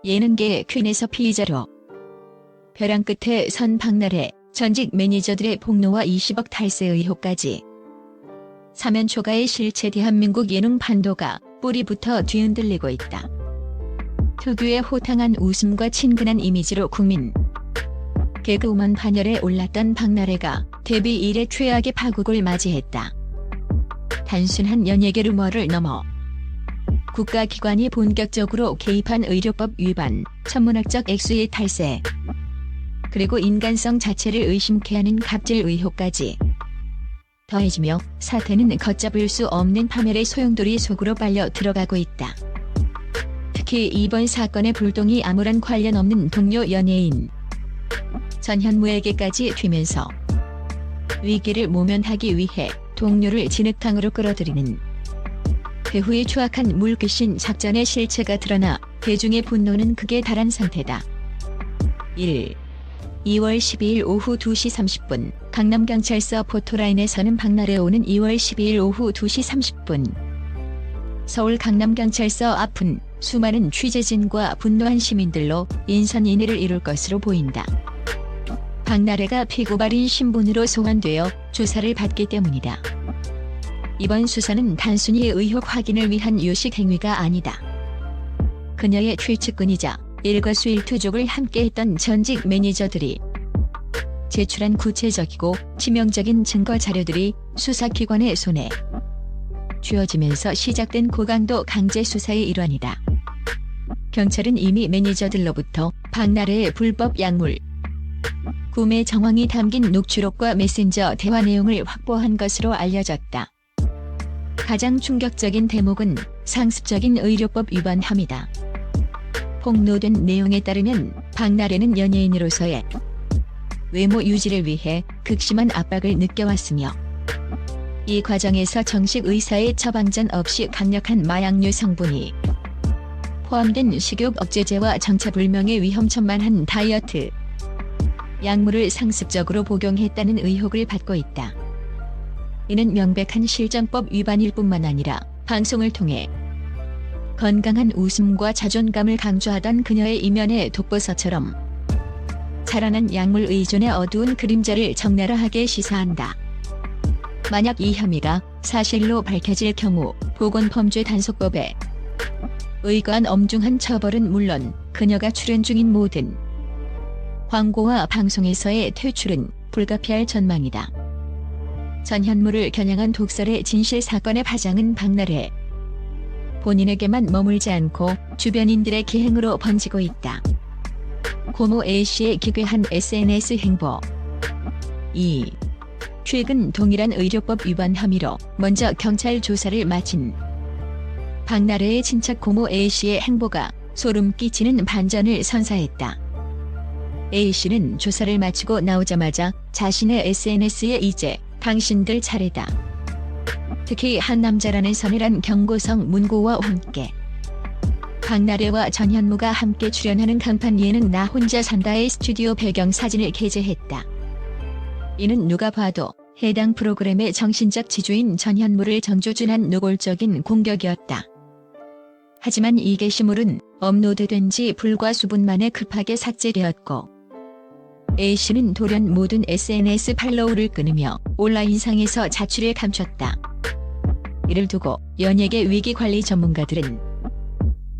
예능계의 퀸에서 피의자로 벼랑 끝에 선 박나래 전직 매니저들의 폭로와 20억 탈세 의혹까지. 사면 초가의 실체 대한민국 예능 판도가 뿌리부터 뒤흔들리고 있다. 특유의 호탕한 웃음과 친근한 이미지로 국민 개그우먼 반열에 올랐던 박나래가 데뷔 이래 최악의 파국을 맞이했다. 단순한 연예계 루머를 넘어 국가기관이 본격적으로 개입한 의료법 위반, 천문학적 액수의 탈세, 그리고 인간성 자체를 의심케 하는 갑질 의혹까지 더해지며 사태는 걷잡을 수 없는 파멸의 소용돌이 속으로 빨려 들어가고 있다. 특히 이번 사건의 불똥이 아무런 관련 없는 동료 연예인 전현무에게까지 튀면서 위기를 모면하기 위해 동료를 진흙탕으로 끌어들이는 배후의 추악한 물귀신 작전의 실체가 드러나 대중의 분노는 극에 달한 상태다. 1. 2월 12일 오후 2시 30분 강남경찰서 포토라인에서는 박나래 오는 2월 12일 오후 2시 30분 서울 강남경찰서 앞은 수많은 취재진과 분노한 시민들로 인산인해를 이룰 것으로 보인다. 박나래가 피고발인 신분으로 소환되어 조사를 받기 때문이다. 이번 수사는 단순히 의혹 확인을 위한 요식 행위가 아니다. 그녀의 최측근이자 일거수일투족을 함께했던 전직 매니저들이 제출한 구체적이고 치명적인 증거 자료들이 수사기관의 손에 쥐어지면서 시작된 고강도 강제 수사의 일환이다. 경찰은 이미 매니저들로부터 박나래의 불법 약물 구매 정황이 담긴 녹취록과 메신저 대화 내용을 확보한 것으로 알려졌다. 가장 충격적인 대목은 상습적인 의료법 위반 혐의다. 폭로된 내용에 따르면 박나래는 연예인으로서의 외모 유지를 위해 극심한 압박을 느껴왔으며 이 과정에서 정식 의사의 처방전 없이 강력한 마약류 성분이 포함된 식욕 억제제와 정체불명의 위험천만한 다이어트 약물을 상습적으로 복용했다는 의혹을 받고 있다. 이는 명백한 실정법 위반일 뿐만 아니라 방송을 통해 건강한 웃음과 자존감을 강조하던 그녀의 이면의 독보서처럼 자라난 약물 의존의 어두운 그림자를 적나라하게 시사한다. 만약 이 혐의가 사실로 밝혀질 경우 보건범죄단속법에 의거한 엄중한 처벌은 물론 그녀가 출연 중인 모든 광고와 방송에서의 퇴출은 불가피할 전망이다. 전현무를 겨냥한 독설의 진실 사건의 파장은 박나래 본인에게만 머물지 않고 주변인들의 기행으로 번지고 있다. 고모 A씨의 기괴한 SNS 행보. 2. 최근 동일한 의료법 위반 혐의로 먼저 경찰 조사를 마친 박나래의 친척 고모 A씨의 행보가 소름 끼치는 반전을 선사했다. A씨는 조사를 마치고 나오자마자 자신의 SNS에 이제 당신들 차례다. 특히 한 남자라는 서늘한 경고성 문구와 함께 박나래와 전현무가 함께 출연하는 간판 예능 나 혼자 산다의 스튜디오 배경 사진을 게재했다. 이는 누가 봐도 해당 프로그램의 정신적 지주인 전현무를 정조준한 노골적인 공격이었다. 하지만 이 게시물은 업로드된 지 불과 수분 만에 급하게 삭제되었고 A씨는 돌연 모든 SNS 팔로우를 끊으며 온라인상에서 자취를 감췄다. 이를 두고 연예계 위기관리 전문가들은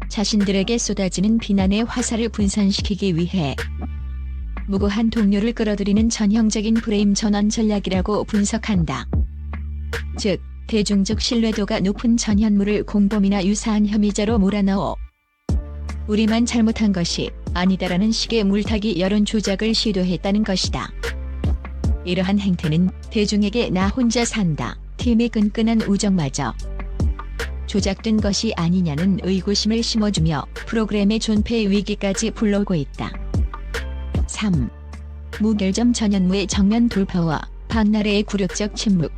자신들에게 쏟아지는 비난의 화살을 분산시키기 위해 무고한 동료를 끌어들이는 전형적인 프레임 전환 전략이라고 분석한다. 즉, 대중적 신뢰도가 높은 전현무를 공범이나 유사한 혐의자로 몰아넣어 우리만 잘못한 것이 아니다라는 식의 물타기 여론 조작을 시도했다는 것이다. 이러한 행태는 대중에게 나 혼자 산다 팀의 끈끈한 우정마저 조작된 것이 아니냐는 의구심을 심어주며 프로그램의 존폐 위기까지 불러오고 있다. 3. 무결점 전현무의 정면 돌파와 박나래의 굴욕적 침묵.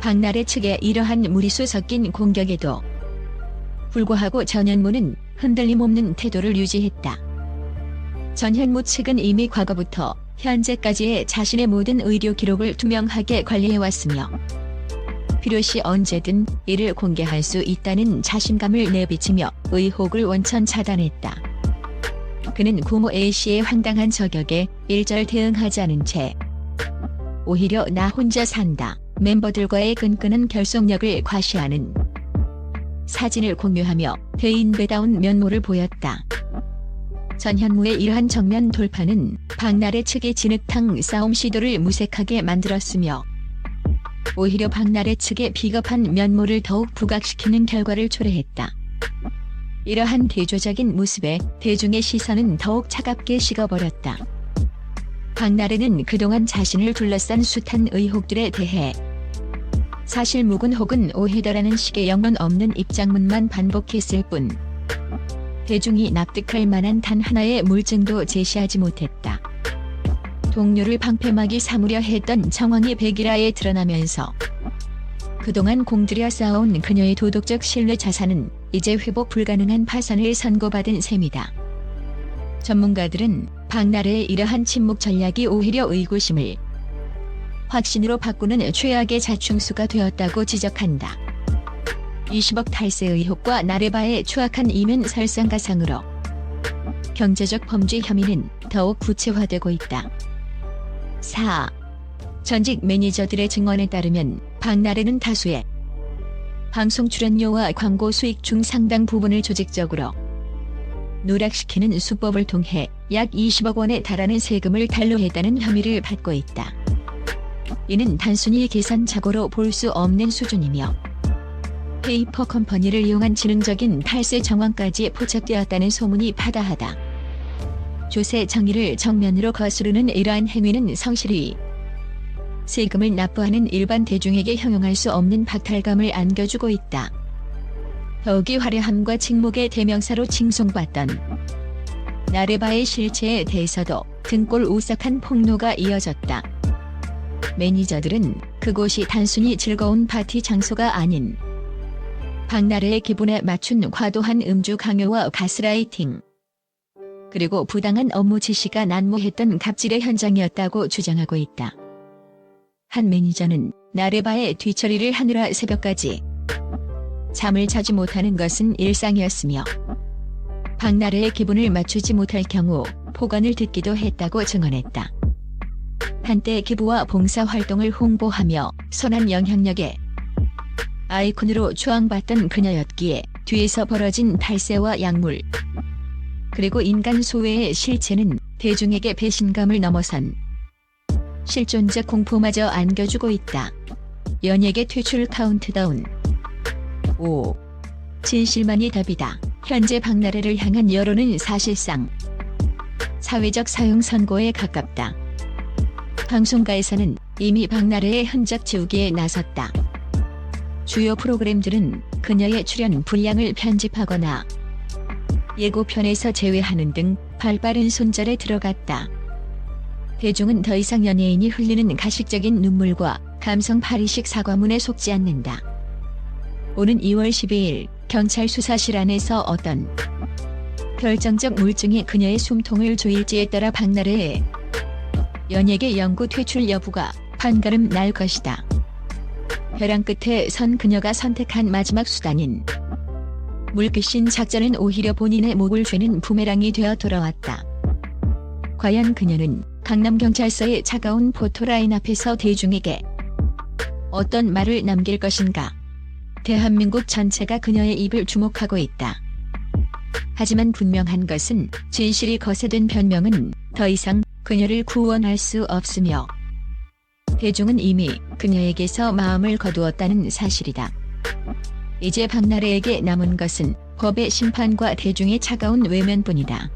박나래 측의 이러한 무리수 섞인 공격에도 불구하고 전현무는 흔들림 없는 태도를 유지했다. 전현무 측은 이미 과거부터 현재까지의 자신의 모든 의료 기록을 투명하게 관리해왔으며 필요시 언제든 이를 공개할 수 있다는 자신감을 내비치며 의혹을 원천 차단했다. 그는 고모 A씨의 황당한 저격에 일절 대응하지 않은 채 오히려 나 혼자 산다 멤버들과의 끈끈한 결속력을 과시하는 사진을 공유하며 대인배다운 면모를 보였다. 전현무의 이러한 정면 돌파는 박나래 측의 진흙탕 싸움 시도를 무색하게 만들었으며 오히려 박나래 측의 비겁한 면모를 더욱 부각시키는 결과를 초래했다. 이러한 대조적인 모습에 대중의 시선은 더욱 차갑게 식어버렸다. 박나래는 그동안 자신을 둘러싼 숱한 의혹들에 대해 사실무근 혹은 오해다라는 식의 영론 없는 입장문만 반복했을 뿐 대중이 납득할 만한 단 하나의 물증도 제시하지 못했다. 동료를 방패막이 삼으려 했던 정황이 백일화에 드러나면서 그동안 공들여 쌓아온 그녀의 도덕적 신뢰 자산은 이제 회복 불가능한 파산을 선고받은 셈이다. 전문가들은 박나래의 이러한 침묵 전략이 오히려 의구심을 확신으로 바꾸는 최악의 자충수가 되었다고 지적한다. 20억 탈세 의혹과 나래바의 추악한 이면 설상가상으로 경제적 범죄 혐의는 더욱 구체화되고 있다. 4. 전직 매니저들의 증언에 따르면 박나래는 다수의 방송 출연료와 광고 수익 중 상당 부분을 조직적으로 누락시키는 수법을 통해 약 20억 원에 달하는 세금을 단로했다는 혐의를 받고 있다. 이는 단순히 계산착오로 볼 수 없는 수준이며 페이퍼 컴퍼니를 이용한 지능적인 탈세 정황까지 포착되었다는 소문이 파다하다. 조세 정의를 정면으로 거스르는 이러한 행위는 성실히 세금을 납부하는 일반 대중에게 형용할 수 없는 박탈감을 안겨주고 있다. 더욱이 화려함과 직목의 대명사로 칭송받던 나래바의 실체에 대해서도 등골 오싹한 폭로가 이어졌다. 매니저들은 그곳이 단순히 즐거운 파티 장소가 아닌 박나래의 기분에 맞춘 과도한 음주 강요와 가스라이팅 그리고 부당한 업무 지시가 난무했던 갑질의 현장이었다고 주장하고 있다. 한 매니저는 나래바의 뒤처리를 하느라 새벽까지 잠을 자지 못하는 것은 일상이었으며 박나래의 기분을 맞추지 못할 경우 폭언을 듣기도 했다고 증언했다. 한때 기부와 봉사활동을 홍보하며 선한 영향력에 아이콘으로 추앙받던 그녀였기에 뒤에서 벌어진 탈세와 약물 그리고 인간 소외의 실체는 대중에게 배신감을 넘어선 실존적 공포마저 안겨주고 있다. 연예계 퇴출 카운트다운 5. 진실만이 답이다. 현재 박나래를 향한 여론은 사실상 사회적 사형 선고에 가깝다. 방송가에서는 이미 박나래의 흔적 지우기에 나섰다. 주요 프로그램들은 그녀의 출연 분량을 편집하거나 예고편에서 제외하는 등 발빠른 손절에 들어갔다. 대중은 더 이상 연예인이 흘리는 가식적인 눈물과 감성 파리식 사과문에 속지 않는다. 오는 2월 12일 경찰 수사실 안에서 어떤 결정적 물증이 그녀의 숨통을 조일지에 따라 박나래의 연예계 영구 퇴출 여부가 판가름 날 것이다. 벼랑 끝에 선 그녀가 선택한 마지막 수단인 물귀신 작전은 오히려 본인의 목을 죄는 부메랑이 되어 돌아왔다. 과연 그녀는 강남경찰서의 차가운 포토라인 앞에서 대중에게 어떤 말을 남길 것인가? 대한민국 전체가 그녀의 입을 주목하고 있다. 하지만 분명한 것은 진실이 거세된 변명은 더 이상 그녀를 구원할 수 없으며 대중은 이미 그녀에게서 마음을 거두었다는 사실이다. 이제 박나래에게 남은 것은 법의 심판과 대중의 차가운 외면뿐이다.